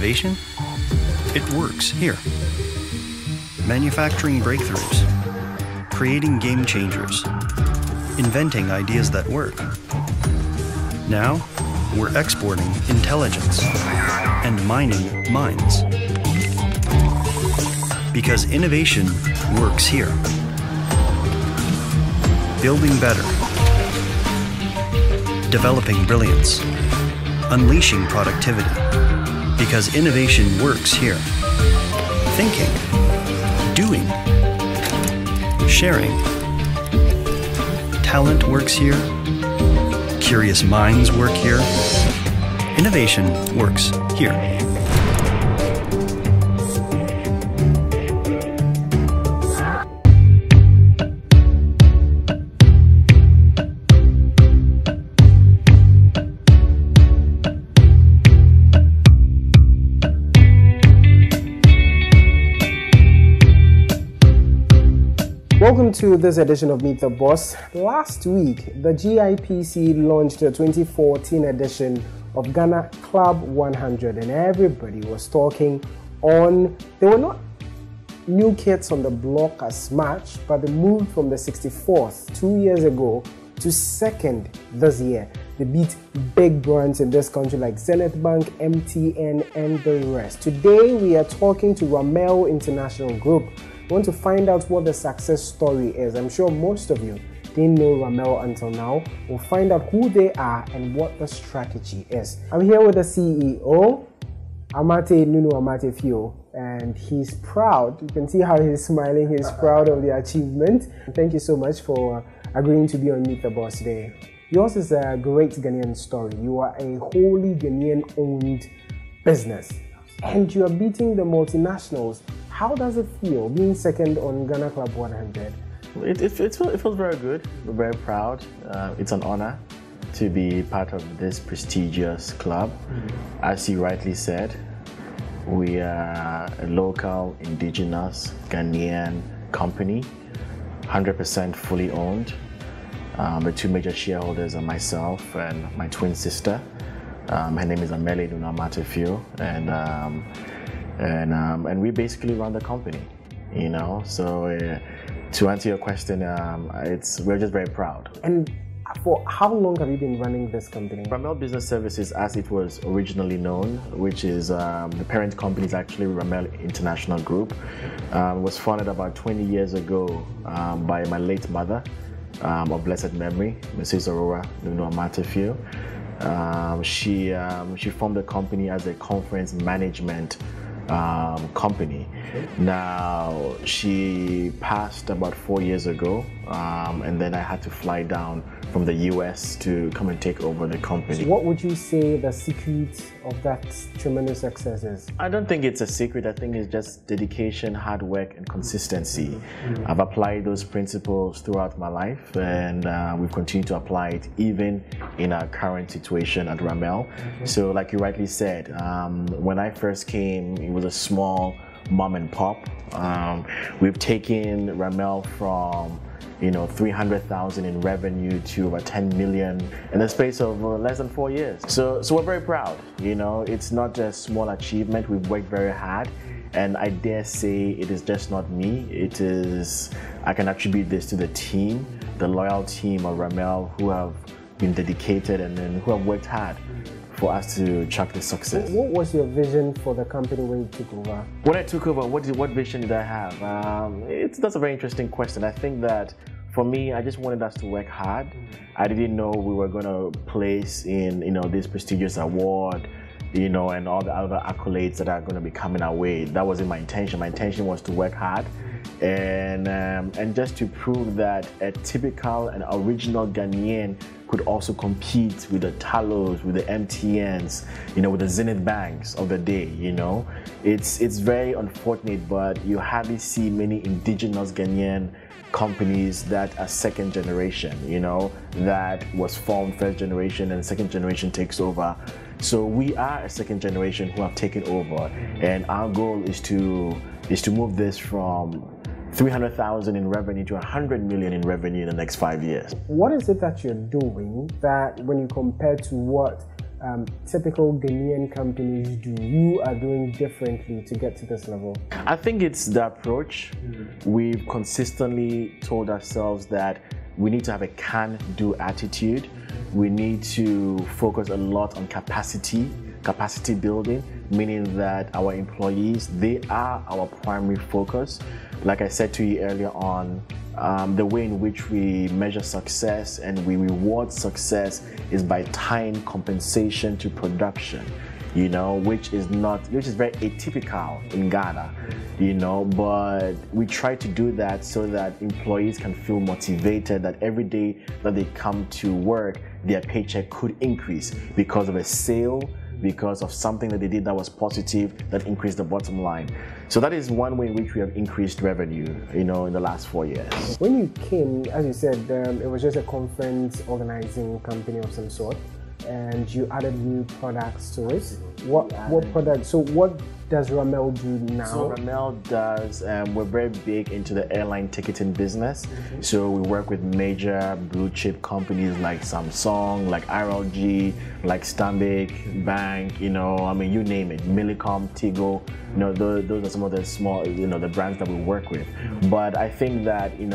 innovation? It works here. Manufacturing breakthroughs, creating game changers, inventing ideas that work. Now, we're exporting intelligence and mining minds. Because innovation works here. Building better, developing brilliance, unleashing productivity. Because innovation works here. Thinking, doing, sharing. Talent works here. Curious minds work here. Innovation works here. Welcome to this edition of Meet the Boss. Last week, the GIPC launched the 2014 edition of Ghana Club 100 and everybody was talking on, they were not new kids on the block as much, but they moved from the 64th 2 years ago to 2nd this year. They beat big brands in this country like Zenith Bank, MTN and the rest. Today we are talking to Ramel International Group. We want to find out what the success story is. I'm sure most of you didn't know Ramel until now. We'll find out who they are and what the strategy is. I'm here with the CEO, Amartey Nuno-Amarteifio, and he's proud. You can see how he's smiling. He's proud of the achievement. Thank you so much for agreeing to be on Meet the Boss today. Yours is a great Ghanaian story. You are a wholly Ghanaian-owned business, and you are beating the multinationals. How does it feel being second on Ghana Club 100? It feels very good. We're very proud. It's an honor to be part of this prestigious club. As you rightly said, we are a local, indigenous, Ghanaian company, 100% fully owned. The two major shareholders are myself and my twin sister. Her name is Amatey Nunoo-Amarteyfio, and we basically run the company, you know. So to answer your question, we're just very proud. And for how long have you been running this company? Ramel Business Services, as it was originally known, which is the parent company is actually Ramel International Group, was founded about 20 years ago by my late mother of blessed memory, Mrs. Aurora Nuno-Amarteifio. She formed the company as a conference management company. Now, she passed about 4 years ago, and then I had to fly down from the US to come and take over the company. So what would you say the secret of that tremendous success is? I don't think it's a secret. I think it's just dedication, hard work, and consistency. I've applied those principles throughout my life, and we've continued to apply it even in our current situation at Ramel. So like you rightly said, when I first came, it was a small mom and pop. We've taken Ramel from 300,000 in revenue to over 10 million in the space of less than 4 years. So we're very proud. It's not a small achievement. We've worked very hard, and I dare say it is just not me. I can attribute this to the team, the loyal team of Ramel, who have been dedicated and who have worked hard for us to track the success. What was your vision for the company when you took over? When I took over, what vision did I have? That's a very interesting question. I think that for me, I just wanted us to work hard. I didn't know we were going to place in this prestigious award, and all the other accolades that are going to be coming our way. That wasn't my intention. My intention was to work hard and just to prove that a typical and original Ghanaian could also compete with the Tullows, with the MTNs, with the Zenith Banks of the day. It's very unfortunate, but you hardly see many indigenous Ghanaian companies that are second generation, that was formed first generation and second generation takes over. So we are a second generation who have taken over, and our goal is to move this from 300,000 in revenue to 100 million in revenue in the next 5 years. What is it that you're doing that when you compare to what typical Ghanaian companies do, you are doing differently to get to this level? I think it's the approach. We've consistently told ourselves that we need to have a can-do attitude. We need to focus a lot on capacity building, meaning that our employees, they are our primary focus. Like I said to you earlier on, the way in which we measure success and we reward success is by tying compensation to production, which is very atypical in Ghana, but we try to do that so that employees can feel motivated that every day that they come to work, their paycheck could increase because of a sale, because of something that they did that was positive, that increased the bottom line. So that is one way in which we have increased revenue, in the last 4 years. When you came, as you said, it was just a conference organizing company of some sort, and you added new products to it. What products? So what does Ramel do now? So Ramel does, we're very big into the airline ticketing business. So we work with major blue chip companies like Samsung, like RLG, like Stanbic Bank, you name it, Millicom, Tigo, those are some of the small, the brands that we work with. But I think that, in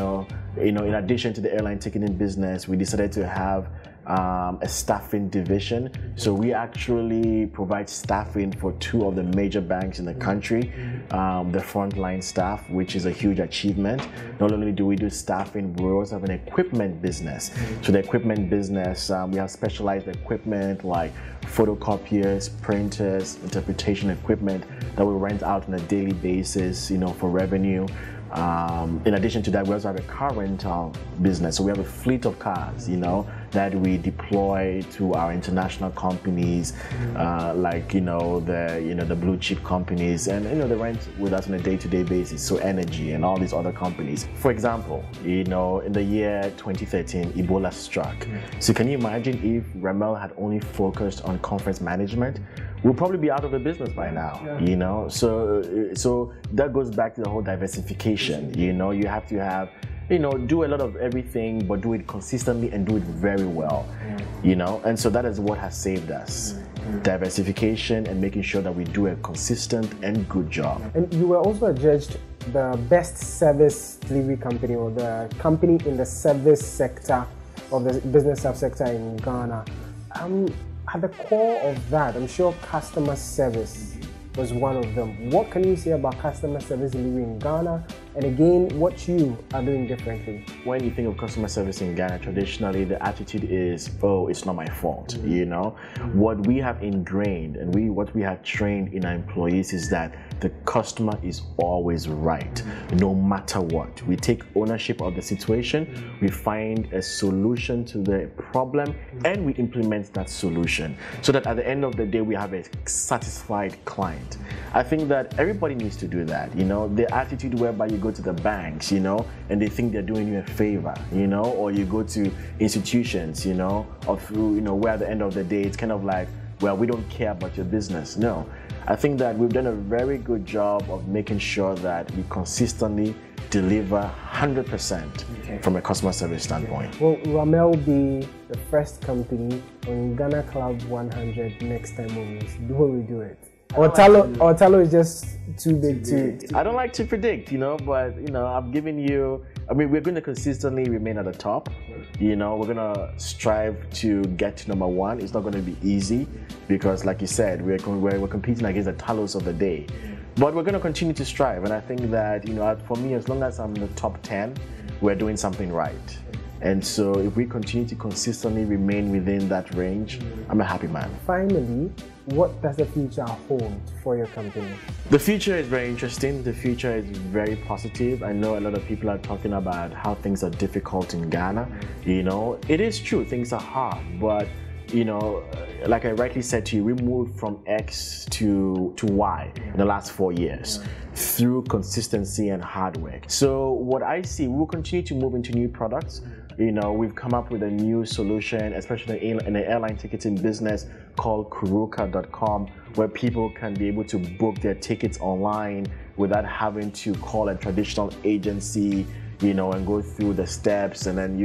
addition to the airline ticketing business, we decided to have a staffing division. So we actually provide staffing for 2 of the major banks in the country, the frontline staff, which is a huge achievement. Not only do we do staffing, we also have an equipment business. So the equipment business, we have specialized equipment like photocopiers, printers, interpretation equipment that we rent out on a daily basis, for revenue. In addition to that, we also have a car rental business. So we have a fleet of cars, that we deploy to our international companies, like the blue chip companies, and they rent with us on a day-to-day basis. So energy and all these other companies. For example, in the year 2013, Ebola struck. So can you imagine if Ramel had only focused on conference management? We'll probably be out of the business by now, So that goes back to the whole diversification. You have to have, do a lot of everything, but do it consistently and do it very well, And so that is what has saved us. Diversification and making sure that we do a consistent and good job. And you were also adjudged the best service delivery company, or the company in the service sector of the business subsector in Ghana. At the core of that, I'm sure customer service was one of them. What can you say about customer service delivery in Ghana? And again, what you are doing differently? When you think of customer service in Ghana, traditionally the attitude is, oh, it's not my fault, What we have ingrained and what we have trained in our employees is that the customer is always right, no matter what. We take ownership of the situation, we find a solution to the problem, and we implement that solution so that at the end of the day, we have a satisfied client. I think that everybody needs to do that, the attitude whereby you go to the banks, and they think they're doing you a favor, or you go to institutions, where at the end of the day, it's kind of like, well, we don't care about your business. No, I think that we've done a very good job of making sure that we consistently deliver 100% from a customer service standpoint. Will Ramel be the first company on Ghana Club 100 next time we do it? Or Tullow is just too big to... I don't like to predict, but, I've given you... we're going to consistently remain at the top. We're going to strive to get to number 1. It's not going to be easy because, like you said, we're competing against the Tullows of the day. But we're going to continue to strive. And I think that, for me, as long as I'm in the top 10, we're doing something right. And so if we continue to consistently remain within that range, I'm a happy man. Finally, what does the future hold for your company? The future is very interesting. The future is very positive. I know a lot of people are talking about how things are difficult in Ghana. It is true, things are hard, but like I rightly said to you, we moved from X to Y in the last 4 years through consistency and hard work. So what I see, we'll continue to move into new products. We've come up with a new solution, especially in the airline ticketing business, called Kuruka.com, where people can be able to book their tickets online without having to call a traditional agency, and go through the steps, and then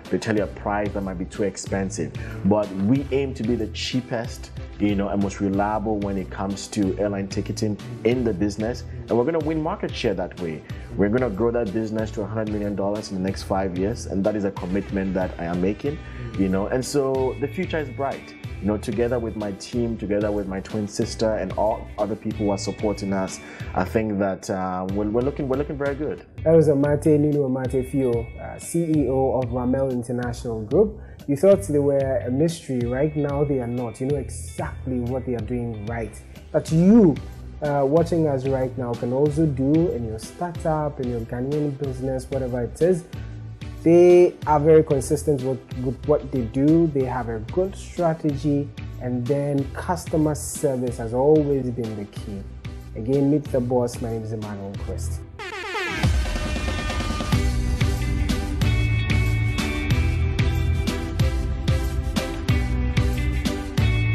they tell you a price that might be too expensive. But we aim to be the cheapest, and most reliable when it comes to airline ticketing in the business, and we're going to win market share that way. We're going to grow that business to $100 million in the next 5 years, and that is a commitment that I am making, and so the future is bright. Together with my team, together with my twin sister and all other people who are supporting us, I think that we're looking very good. That was Amartey Nuno-Amarteifio, CEO of Ramel International Group. You thought they were a mystery. Right now they are not. You know exactly what they are doing right. But you watching us right now can also do in your startup, in your Ghanaian business, whatever it is. They are very consistent with what they do. They have a good strategy, and then customer service has always been the key. Again, meet the boss. My name is Emmanuel Christ.